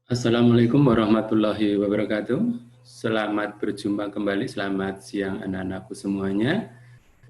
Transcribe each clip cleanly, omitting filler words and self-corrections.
Assalamualaikum warahmatullahi wabarakatuh. Selamat berjumpa kembali, selamat siang anak-anakku semuanya.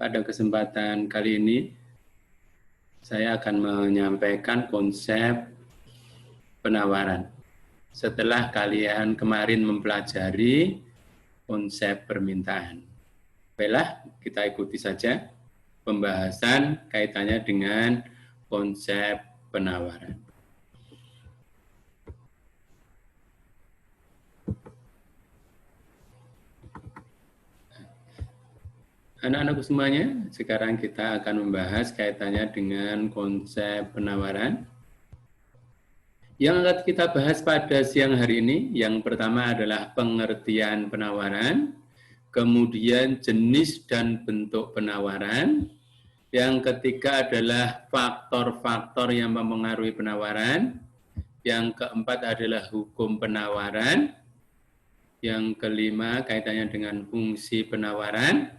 Pada kesempatan kali ini, saya akan menyampaikan konsep penawaran. Setelah kalian kemarin mempelajari konsep permintaan. Baiklah, kita ikuti saja pembahasan kaitannya dengan konsep penawaran. Anak-anakku semuanya, sekarang kita akan membahas kaitannya dengan konsep penawaran. Yang akan kita bahas pada siang hari ini, yang pertama adalah pengertian penawaran, kemudian jenis dan bentuk penawaran, yang ketiga adalah faktor-faktor yang mempengaruhi penawaran, yang keempat adalah hukum penawaran, yang kelima kaitannya dengan fungsi penawaran.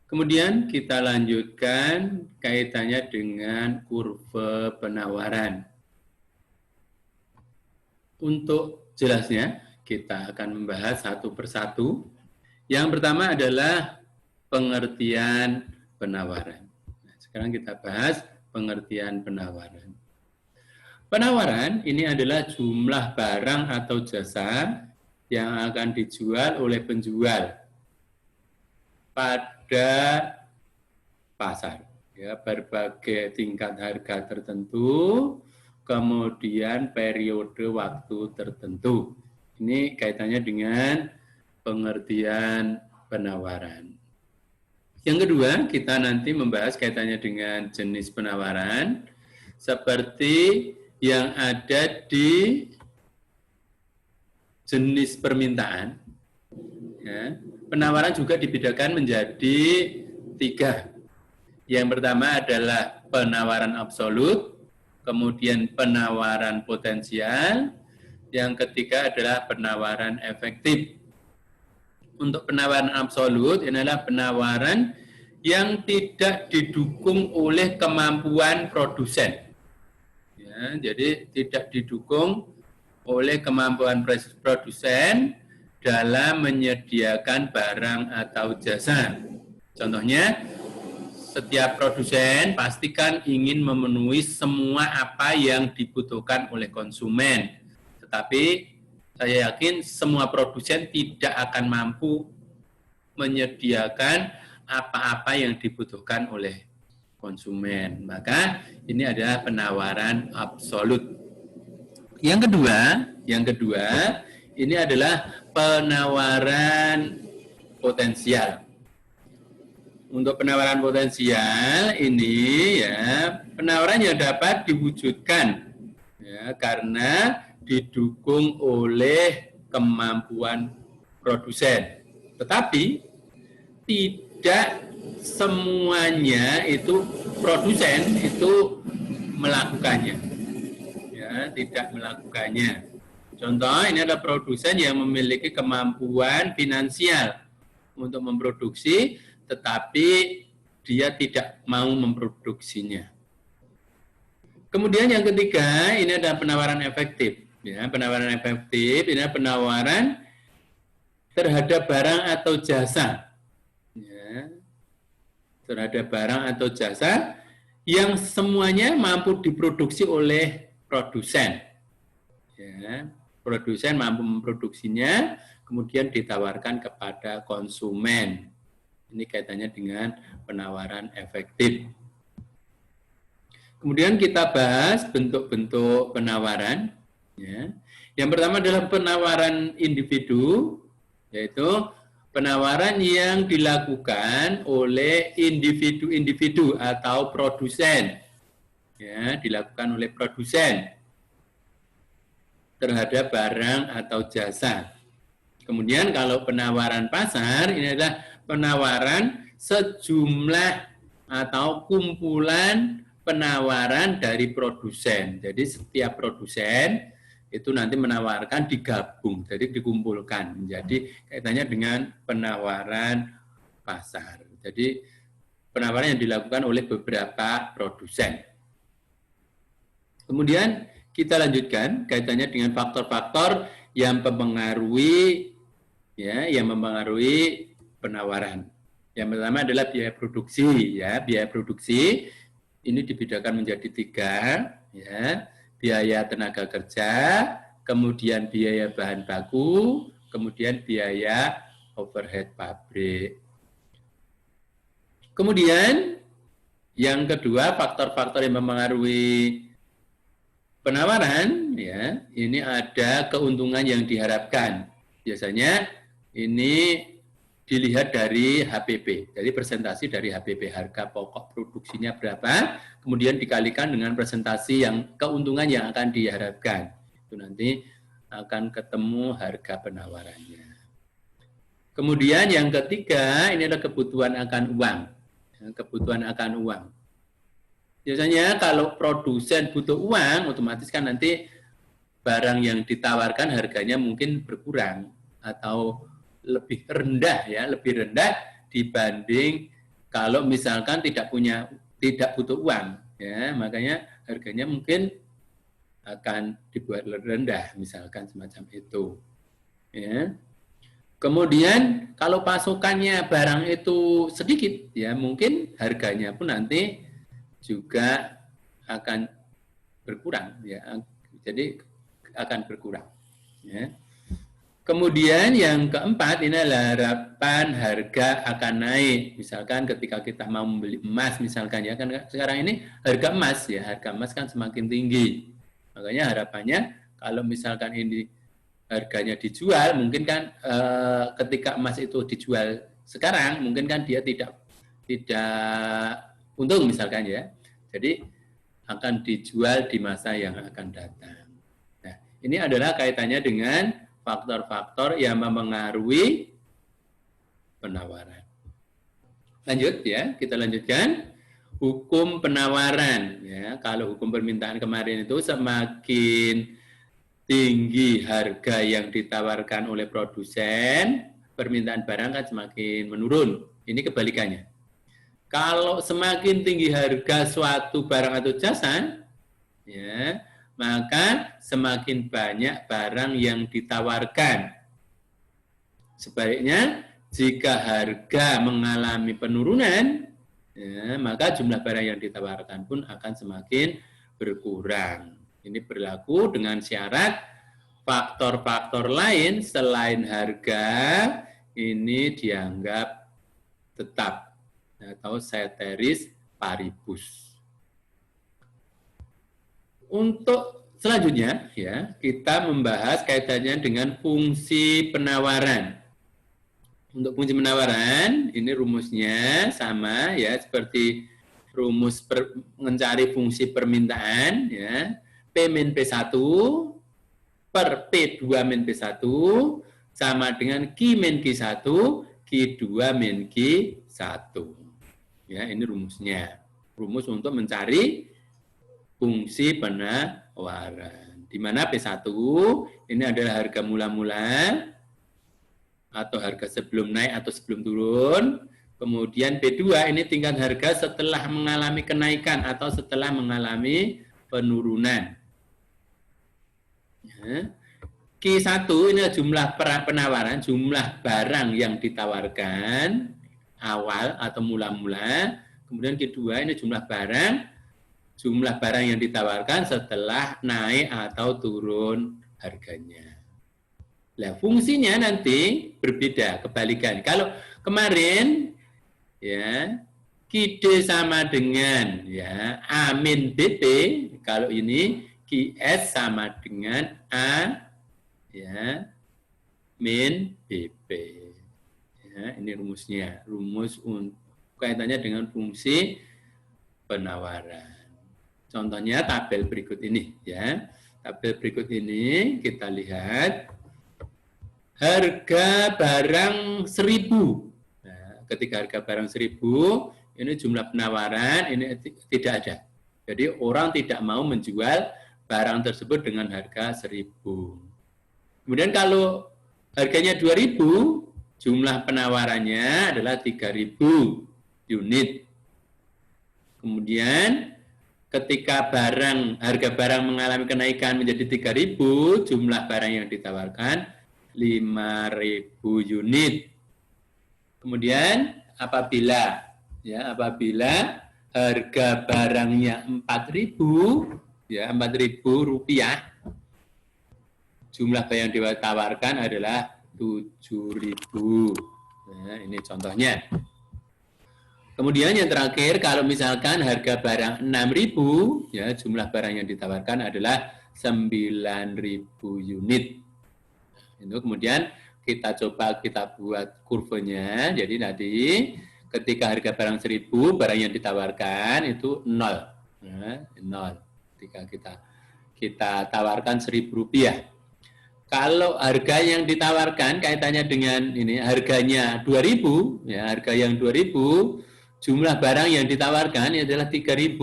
Kemudian kita lanjutkan kaitannya dengan kurva penawaran. Untuk jelasnya, kita akan membahas satu persatu. Yang pertama adalah pengertian penawaran. Nah, sekarang kita bahas pengertian penawaran. Penawaran ini adalah jumlah barang atau jasa yang akan dijual oleh penjual pada pasar, ya, berbagai tingkat harga tertentu, kemudian periode waktu tertentu. Ini kaitannya dengan pengertian penawaran. Yang kedua, kita nanti membahas kaitannya dengan jenis penawaran, seperti yang ada di jenis permintaan. Ya. Penawaran juga dibedakan menjadi 3. Yang pertama adalah penawaran absolut, kemudian penawaran potensial, yang ketiga adalah penawaran efektif. Untuk penawaran absolut, ini adalah penawaran yang tidak didukung oleh kemampuan produsen. Ya, jadi tidak didukung oleh kemampuan produsen dalam menyediakan barang atau jasa. Contohnya, setiap produsen pastikan ingin memenuhi semua apa yang dibutuhkan oleh konsumen. Tetapi saya yakin semua produsen tidak akan mampu menyediakan apa-apa yang dibutuhkan oleh konsumen. Maka ini adalah penawaran absolut. Yang kedua, ini adalah penawaran potensial. Untuk penawaran potensial ini, ya, penawaran yang dapat diwujudkan, ya, karena didukung oleh kemampuan produsen. Tetapi tidak semuanya itu produsen itu melakukannya, ya, tidak melakukannya. Contoh, ini ada produsen yang memiliki kemampuan finansial untuk memproduksi, tetapi dia tidak mau memproduksinya. Kemudian yang ketiga, ini ada penawaran efektif. Ya, penawaran efektif ini adalah penawaran terhadap barang atau jasa. Ya, terhadap barang atau jasa yang semuanya mampu diproduksi oleh produsen. Ya, produsen mampu memproduksinya, kemudian ditawarkan kepada konsumen. Ini kaitannya dengan penawaran efektif. Kemudian kita bahas bentuk-bentuk penawaran. Ya. Yang pertama adalah penawaran individu, yaitu penawaran yang dilakukan oleh individu-individu atau produsen. Ya, dilakukan oleh produsen terhadap barang atau jasa. Kemudian kalau penawaran pasar, ini adalah penawaran sejumlah atau kumpulan penawaran dari produsen. Jadi setiap produsen itu nanti menawarkan digabung, jadi dikumpulkan menjadi kaitannya dengan penawaran pasar. Jadi penawaran yang dilakukan oleh beberapa produsen. Kemudian kita lanjutkan kaitannya dengan faktor-faktor yang mempengaruhi penawaran. Yang pertama adalah biaya produksi, ya. Biaya produksi ini dibedakan menjadi 3, ya. Biaya tenaga kerja, kemudian biaya bahan baku, kemudian biaya overhead pabrik. Kemudian yang kedua, faktor-faktor yang mempengaruhi penawaran, ya, ini ada keuntungan yang diharapkan. Biasanya ini dilihat dari HPP, jadi presentasi dari HPP, harga pokok produksinya berapa, kemudian dikalikan dengan presentasi yang keuntungan yang akan diharapkan. Itu nanti akan ketemu harga penawarannya. Kemudian yang ketiga, ini adalah kebutuhan akan uang. Kebutuhan akan uang. Biasanya kalau produsen butuh uang, otomatis kan nanti barang yang ditawarkan harganya mungkin berkurang atau lebih rendah, ya, lebih rendah dibanding kalau misalkan tidak butuh uang, ya, makanya harganya mungkin akan dibuat rendah, misalkan semacam itu, ya. Kemudian kalau pasokannya barang itu sedikit, ya, mungkin harganya pun nanti juga akan berkurang, ya, jadi akan berkurang, ya. Kemudian yang keempat ini adalah harapan harga akan naik. Misalkan ketika kita mau membeli emas, misalkan, ya, kan sekarang ini harga emas kan semakin tinggi. Makanya harapannya kalau misalkan ini harganya dijual, mungkin kan ketika emas itu dijual sekarang, mungkin kan dia tidak untung, misalkan, ya. Jadi akan dijual di masa yang akan datang. Nah, ini adalah kaitannya dengan faktor-faktor yang mempengaruhi penawaran. Lanjut, ya, kita lanjutkan. Hukum penawaran, ya. Kalau hukum permintaan kemarin itu semakin tinggi harga yang ditawarkan oleh produsen, permintaan barang kan semakin menurun. Ini kebalikannya. Kalau semakin tinggi harga suatu barang atau jasa, ya, maka semakin banyak barang yang ditawarkan. Sebaliknya, jika harga mengalami penurunan, ya, maka jumlah barang yang ditawarkan pun akan semakin berkurang. Ini berlaku dengan syarat faktor-faktor lain selain harga ini dianggap tetap atau ceteris paribus. Untuk selanjutnya, ya, kita membahas kaitannya dengan fungsi penawaran. Untuk fungsi penawaran, ini rumusnya sama, ya, seperti rumus mencari fungsi permintaan, ya. P min P1 per P2 min P1 sama dengan Q min Q1, Q2 min Q1. Ya, ini rumusnya. Rumus untuk mencari fungsi penawaran. Di mana P1 ini adalah harga mula-mula atau harga sebelum naik atau sebelum turun. Kemudian P2 ini tingkat harga setelah mengalami kenaikan atau setelah mengalami penurunan. Ya. Q1 ini jumlah penawaran, jumlah barang yang ditawarkan awal atau mula-mula. Kemudian Q2 ini jumlah barang yang ditawarkan setelah naik atau turun harganya. Nah, fungsinya nanti berbeda, kebalikan. Kalau kemarin, ya, QD sama dengan, ya, A min BP, kalau ini QS sama dengan A, ya, min BP. Ya, ini rumusnya, rumus kaitannya dengan fungsi penawaran. Contohnya tabel berikut ini, ya. Tabel berikut ini kita lihat harga barang 1000. Nah, ketika harga barang 1000, ini jumlah penawaran ini tidak ada. Jadi orang tidak mau menjual barang tersebut dengan harga 1000. Kemudian kalau harganya 2000, jumlah penawarannya adalah 3000 unit. Kemudian ketika harga barang mengalami kenaikan menjadi 3.000, jumlah barang yang ditawarkan 5.000 unit. Kemudian apabila harga barangnya 4.000, ya 4.000 rupiah, jumlah barang yang ditawarkan adalah 7.000. Nah, ini contohnya. Kemudian yang terakhir, kalau misalkan harga barang 6.000, ya jumlah barang yang ditawarkan adalah 9.000 unit. Itu kemudian kita buat kurvanya. Jadi nanti ketika harga barang 1.000, barang yang ditawarkan itu 0. Nah, 0. Ketika kita tawarkan 1.000 rupiah. Kalau harga yang ditawarkan kaitannya dengan ini harganya 2.000, ya harga yang 2.000, jumlah barang yang ditawarkan adalah 3.000,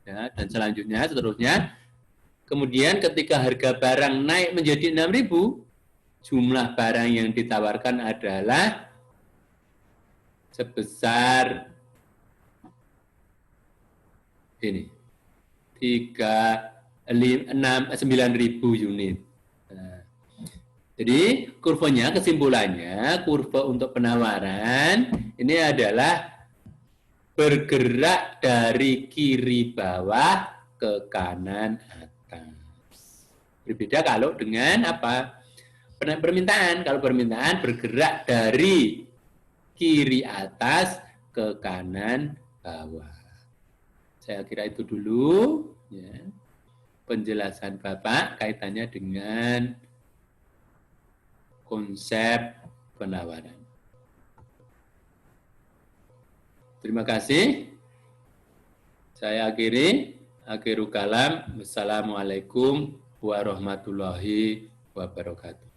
ya, dan seterusnya. Kemudian ketika harga barang naik menjadi 6.000, jumlah barang yang ditawarkan adalah sebesar ini 9.000 unit. Nah, jadi kurvanya, kesimpulannya, kurva untuk penawaran ini adalah bergerak dari kiri bawah ke kanan atas. Berbeda kalau dengan apa? Permintaan. Kalau permintaan bergerak dari kiri atas ke kanan bawah. Saya kira itu dulu, ya, penjelasan Bapak kaitannya dengan konsep penawaran. Terima kasih. Saya akhiru kalam. Wassalamualaikum warahmatullahi wabarakatuh.